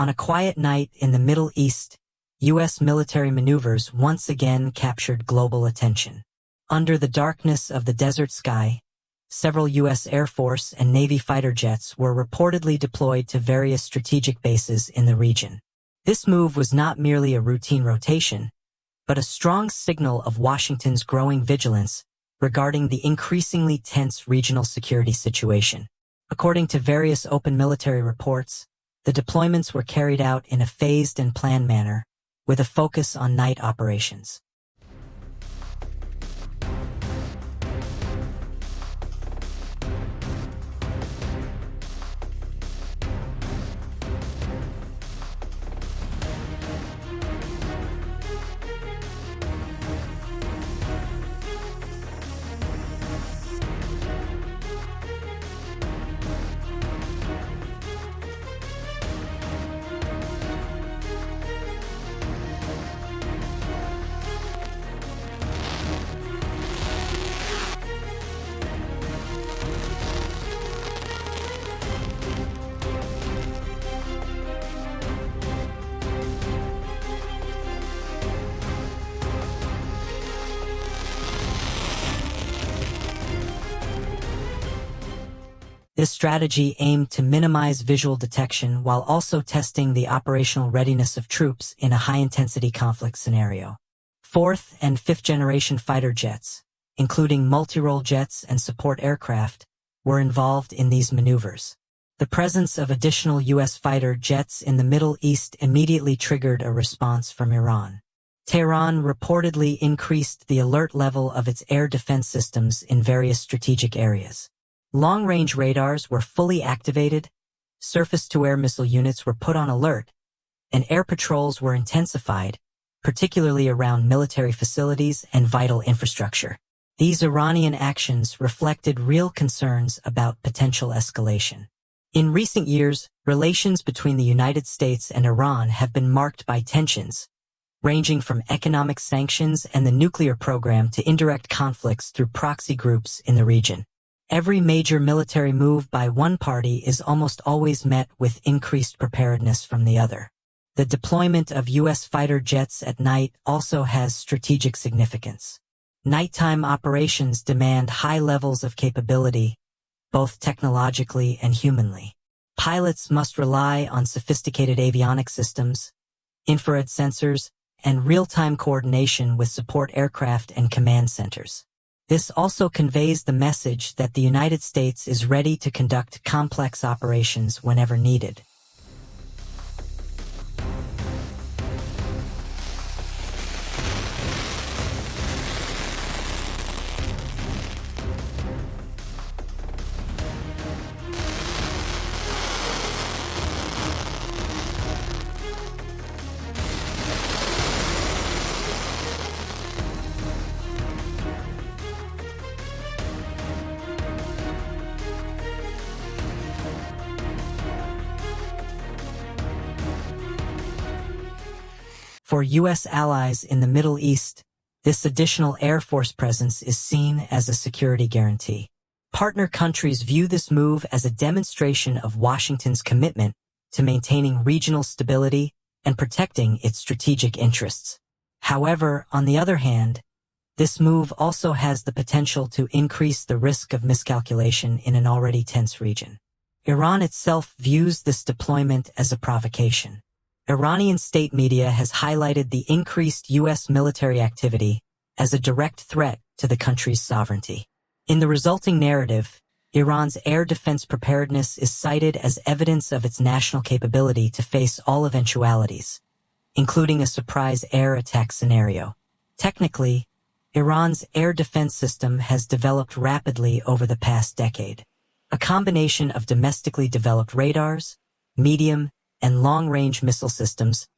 On a quiet night in the Middle East, U.S. military maneuvers once again captured global attention. Under the darkness of the desert sky, several U.S. Air Force and Navy fighter jets were reportedly deployed to various strategic bases in the region. This move was not merely a routine rotation, but a strong signal of Washington's growing vigilance regarding the increasingly tense regional security situation. According to various open military reports, the deployments were carried out in a phased and planned manner, with a focus on night operations. This strategy aimed to minimize visual detection while also testing the operational readiness of troops in a high-intensity conflict scenario. Fourth and fifth-generation fighter jets, including multi-role jets and support aircraft, were involved in these maneuvers. The presence of additional U.S. fighter jets in the Middle East immediately triggered a response from Iran. Tehran reportedly increased the alert level of its air defense systems in various strategic areas. Long-range radars were fully activated, surface-to-air missile units were put on alert, and air patrols were intensified, particularly around military facilities and vital infrastructure. These Iranian actions reflected real concerns about potential escalation. In recent years, relations between the United States and Iran have been marked by tensions, ranging from economic sanctions and the nuclear program to indirect conflicts through proxy groups in the region. Every major military move by one party is almost always met with increased preparedness from the other. The deployment of U.S. fighter jets at night also has strategic significance. Nighttime operations demand high levels of capability, both technologically and humanly. Pilots must rely on sophisticated avionics systems, infrared sensors, and real-time coordination with support aircraft and command centers. This also conveys the message that the United States is ready to conduct complex operations whenever needed. For U.S. allies in the Middle East, this additional Air Force presence is seen as a security guarantee. Partner countries view this move as a demonstration of Washington's commitment to maintaining regional stability and protecting its strategic interests. However, on the other hand, this move also has the potential to increase the risk of miscalculation in an already tense region. Iran itself views this deployment as a provocation. Iranian state media has highlighted the increased U.S. military activity as a direct threat to the country's sovereignty. In the resulting narrative, Iran's air defense preparedness is cited as evidence of its national capability to face all eventualities, including a surprise air attack scenario. Technically, Iran's air defense system has developed rapidly over the past decade. A combination of domestically developed radars, medium, and long-range missile systems,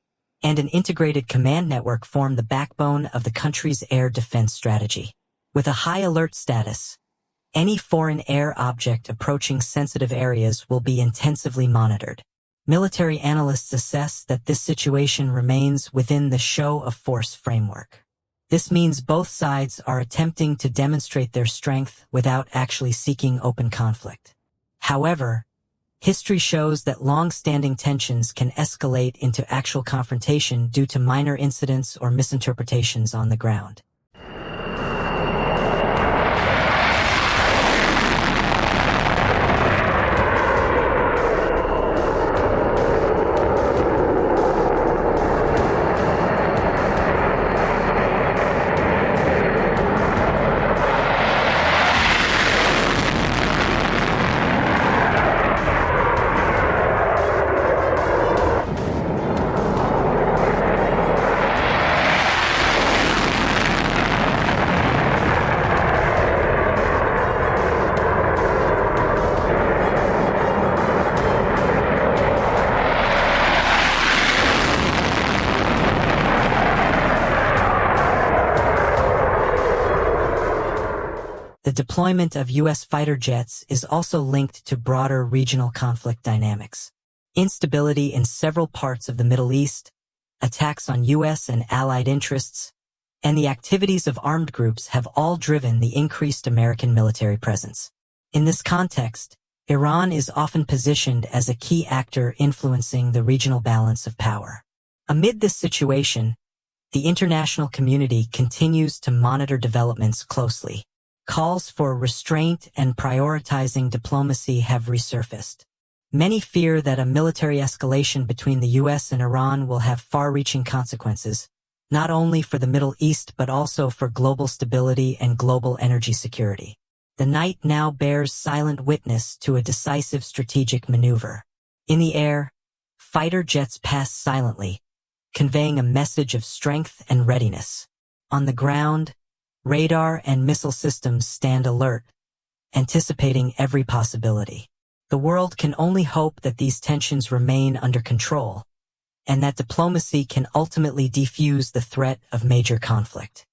and an integrated command network form the backbone of the country's air defense strategy. With a high alert status, any foreign air object approaching sensitive areas will be intensively monitored. Military analysts assess that this situation remains within the show of force framework. This means both sides are attempting to demonstrate their strength without actually seeking open conflict. However, History shows that long-standing tensions can escalate into actual confrontation due to minor incidents or misinterpretations on the ground. The deployment of U.S. fighter jets is also linked to broader regional conflict dynamics. Instability in several parts of the Middle East, attacks on U.S. and allied interests, and the activities of armed groups have all driven the increased American military presence. In this context, Iran is often positioned as a key actor influencing the regional balance of power. Amid this situation, the international community continues to monitor developments closely. Calls for restraint and prioritizing diplomacy have resurfaced. Many fear that a military escalation between the U.S. and Iran will have far-reaching consequences, not only for the Middle East but also for global stability and global energy security. The night now bears silent witness to a decisive strategic maneuver. In the air, fighter jets pass silently, conveying a message of strength and readiness. On the ground, radar and missile systems stand alert, anticipating every possibility. The world can only hope that these tensions remain under control, and that diplomacy can ultimately defuse the threat of major conflict.